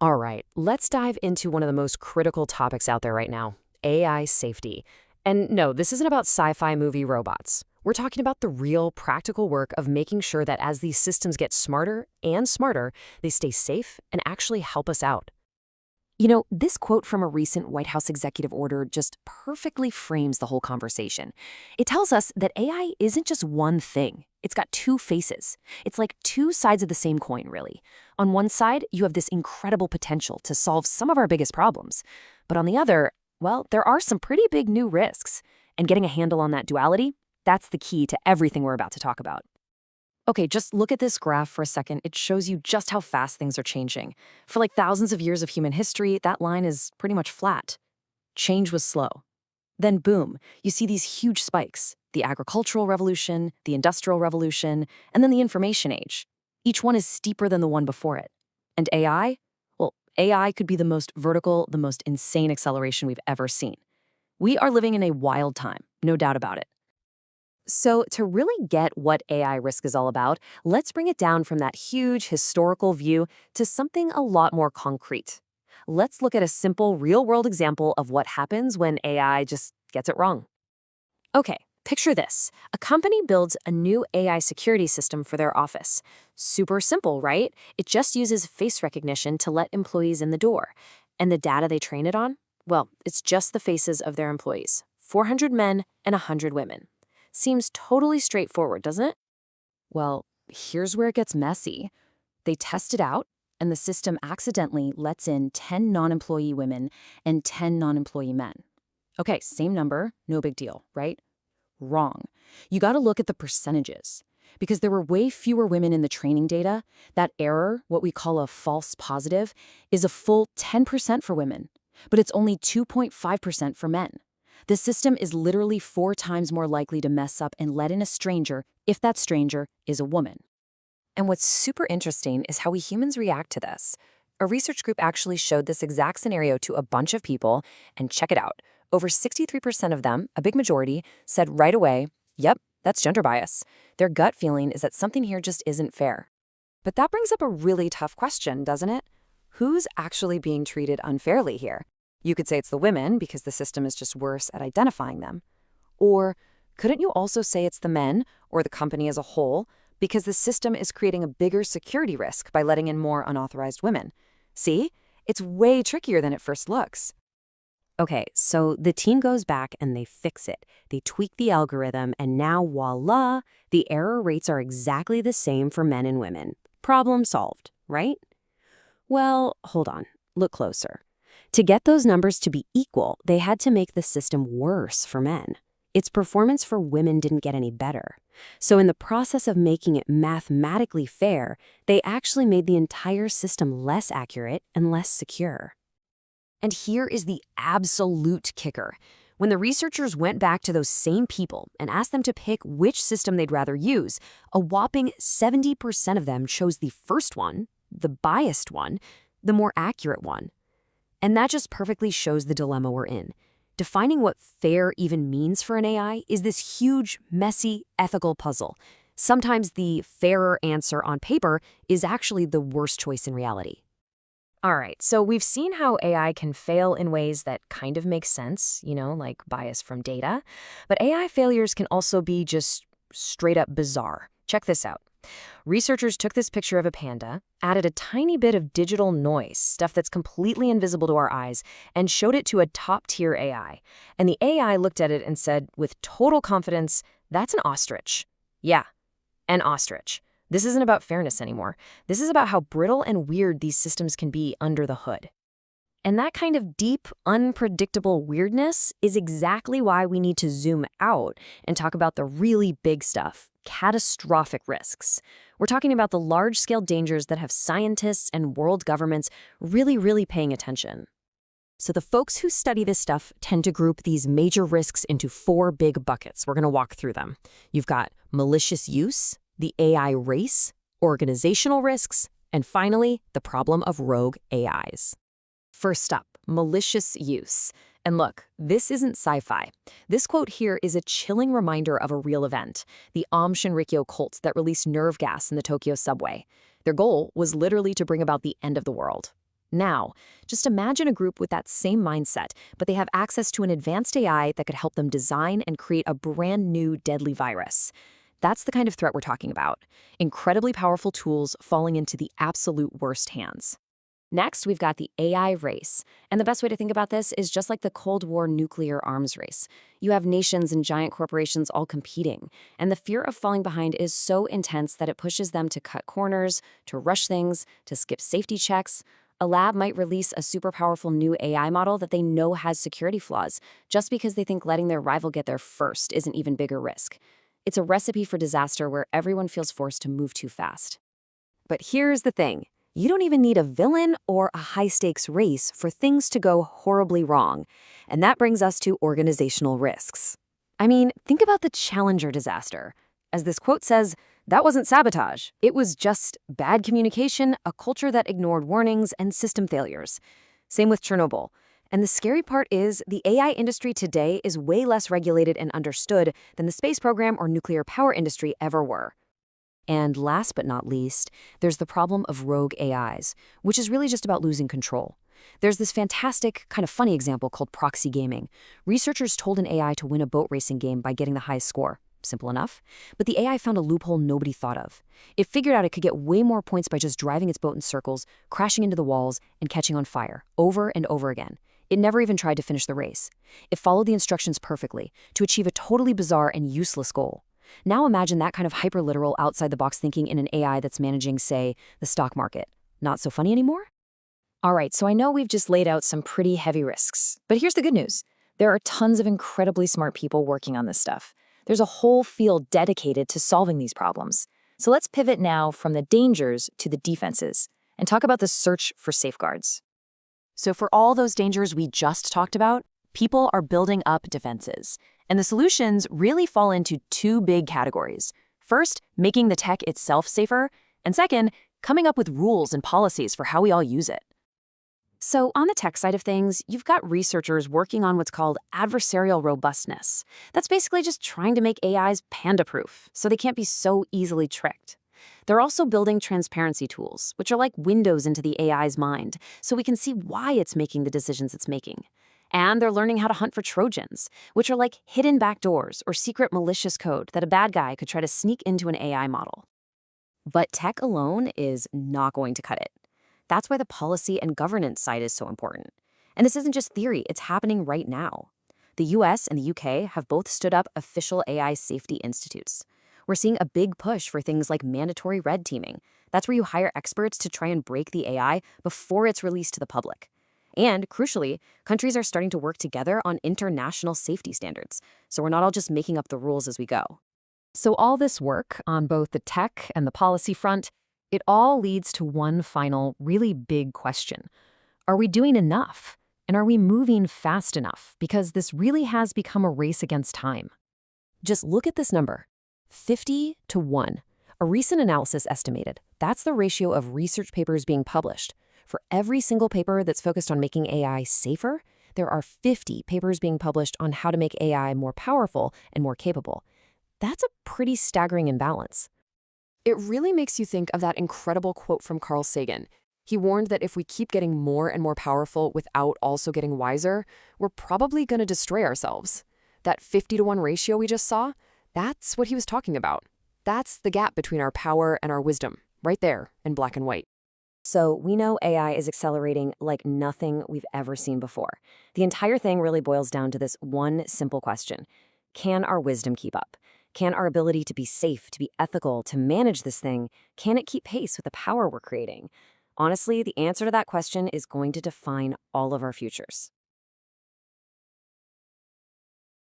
All right, let's dive into one of the most critical topics out there right now, AI safety. And no, this isn't about sci-fi movie robots. We're talking about the real practical work of making sure that as these systems get smarter and smarter, they stay safe and actually help us out. This quote from a recent White House executive order just perfectly frames the whole conversation. It tells us that AI isn't just one thing. It's got two faces. It's like two sides of the same coin, really. On one side, you have this incredible potential to solve some of our biggest problems. But on the other, well, there are some pretty big new risks. And getting a handle on that duality, that's the key to everything we're about to talk about. Okay, just look at this graph for a second. It shows you just how fast things are changing. For like thousands of years of human history, that line is pretty much flat. Change was slow. Then boom, you see these huge spikes. The agricultural revolution, the industrial revolution, and then the information age. Each one is steeper than the one before it. And AI? Well, AI could be the most vertical, the most insane acceleration we've ever seen. We are living in a wild time, no doubt about it. So to really get what AI risk is all about, let's bring it down from that huge historical view to something a lot more concrete. Let's look at a simple real-world example of what happens when AI just gets it wrong. Okay, picture this. A company builds a new AI security system for their office. Super simple, right? It just uses face recognition to let employees in the door. And the data they train it on? Well, it's just the faces of their employees. 400 men and 100 women. Seems totally straightforward, doesn't it? Well, here's where it gets messy. They test it out, and the system accidentally lets in 10 non-employee women and 10 non-employee men. Okay, same number, no big deal, right? Wrong. You gotta look at the percentages. Because there were way fewer women in the training data, that error, what we call a false positive, is a full 10% for women, but it's only 2.5% for men. The system is literally 4 times more likely to mess up and let in a stranger if that stranger is a woman. And what's super interesting is how we humans react to this. A research group actually showed this exact scenario to a bunch of people, and check it out. Over 63% of them, a big majority, said right away, yep, that's gender bias. Their gut feeling is that something here just isn't fair. But that brings up a really tough question, doesn't it? Who's actually being treated unfairly here? You could say it's the women because the system is just worse at identifying them. Or couldn't you also say it's the men or the company as a whole because the system is creating a bigger security risk by letting in more unauthorized women? See? It's way trickier than it first looks. Okay, so the team goes back and they fix it. They tweak the algorithm and now voila, the error rates are exactly the same for men and women. Problem solved, right? Well, hold on. Look closer. To get those numbers to be equal, they had to make the system worse for men. Its performance for women didn't get any better. So in the process of making it mathematically fair, they actually made the entire system less accurate and less secure. And here is the absolute kicker. When the researchers went back to those same people and asked them to pick which system they'd rather use, a whopping 70% of them chose the first one, the biased one, the more accurate one. And that just perfectly shows the dilemma we're in. Defining what fair even means for an AI is this huge, messy, ethical puzzle. Sometimes the fairer answer on paper is actually the worst choice in reality. All right, so we've seen how AI can fail in ways that kind of make sense, like bias from data. But AI failures can also be just straight up bizarre. Check this out. Researchers took this picture of a panda, added a tiny bit of digital noise, stuff that's completely invisible to our eyes, and showed it to a top-tier AI. And the AI looked at it and said, with total confidence, that's an ostrich. Yeah, an ostrich. This isn't about fairness anymore. This is about how brittle and weird these systems can be under the hood. And that kind of deep, unpredictable weirdness is exactly why we need to zoom out and talk about the really big stuff, catastrophic risks. We're talking about the large-scale dangers that have scientists and world governments really paying attention. So the folks who study this stuff tend to group these major risks into 4 big buckets. We're going to walk through them. You've got malicious use, the AI race, organizational risks, and finally, the problem of rogue AIs. First up, malicious use. And look, this isn't sci-fi. This quote here is a chilling reminder of a real event, the Aum Shinrikyo cults that released nerve gas in the Tokyo subway. Their goal was literally to bring about the end of the world. Now, just imagine a group with that same mindset, but they have access to an advanced AI that could help them design and create a brand new deadly virus. That's the kind of threat we're talking about. Incredibly powerful tools falling into the absolute worst hands. Next, we've got the AI race. And the best way to think about this is just like the Cold War nuclear arms race. You have nations and giant corporations all competing, and the fear of falling behind is so intense that it pushes them to cut corners, to rush things, to skip safety checks. A lab might release a super powerful new AI model that they know has security flaws, just because they think letting their rival get there first is an even bigger risk. It's a recipe for disaster where everyone feels forced to move too fast. But here's the thing. You don't even need a villain or a high-stakes race for things to go horribly wrong. And that brings us to organizational risks. I mean, think about the Challenger disaster. As this quote says, that wasn't sabotage. It was just bad communication, a culture that ignored warnings, and system failures. Same with Chernobyl. And the scary part is the AI industry today is way less regulated and understood than the space program or nuclear power industry ever were. And last but not least, there's the problem of rogue AIs, which is really just about losing control. There's this fantastic, kind of funny example called proxy gaming. Researchers told an AI to win a boat racing game by getting the highest score. Simple enough. But the AI found a loophole nobody thought of. It figured out it could get way more points by just driving its boat in circles, crashing into the walls, and catching on fire, over and over again. It never even tried to finish the race. It followed the instructions perfectly to achieve a totally bizarre and useless goal. Now imagine that kind of hyper-literal, outside-the-box thinking in an AI that's managing, say, the stock market. Not so funny anymore? All right, so I know we've just laid out some pretty heavy risks, but here's the good news. There are tons of incredibly smart people working on this stuff. There's a whole field dedicated to solving these problems. So let's pivot now from the dangers to the defenses and talk about the search for safeguards. So for all those dangers we just talked about, people are building up defenses. And the solutions really fall into two big categories. First, making the tech itself safer, and second, coming up with rules and policies for how we all use it. So on the tech side of things, you've got researchers working on what's called adversarial robustness. That's basically just trying to make AIs panda-proof, so they can't be so easily tricked. They're also building transparency tools, which are like windows into the AI's mind, so we can see why it's making the decisions it's making. And they're learning how to hunt for Trojans, which are like hidden backdoors or secret malicious code that a bad guy could try to sneak into an AI model. But tech alone is not going to cut it. That's why the policy and governance side is so important. And this isn't just theory, it's happening right now. The US and the UK have both stood up official AI safety institutes. We're seeing a big push for things like mandatory red teaming. That's where you hire experts to try and break the AI before it's released to the public. And, crucially, countries are starting to work together on international safety standards, so we're not all just making up the rules as we go. So all this work on both the tech and the policy front, it all leads to one final, really big question. Are we doing enough? And are we moving fast enough? Because this really has become a race against time. Just look at this number, 50 to 1. A recent analysis estimated that's the ratio of research papers being published. For every single paper that's focused on making AI safer, there are 50 papers being published on how to make AI more powerful and more capable. That's a pretty staggering imbalance. It really makes you think of that incredible quote from Carl Sagan. He warned that if we keep getting more and more powerful without also getting wiser, we're probably going to destroy ourselves. That 50 to 1 ratio we just saw, that's what he was talking about. That's the gap between our power and our wisdom, right there in black and white. So we know AI is accelerating like nothing we've ever seen before. The entire thing really boils down to this one simple question. Can our wisdom keep up? Can our ability to be safe, to be ethical, to manage this thing, can it keep pace with the power we're creating? Honestly, the answer to that question is going to define all of our futures.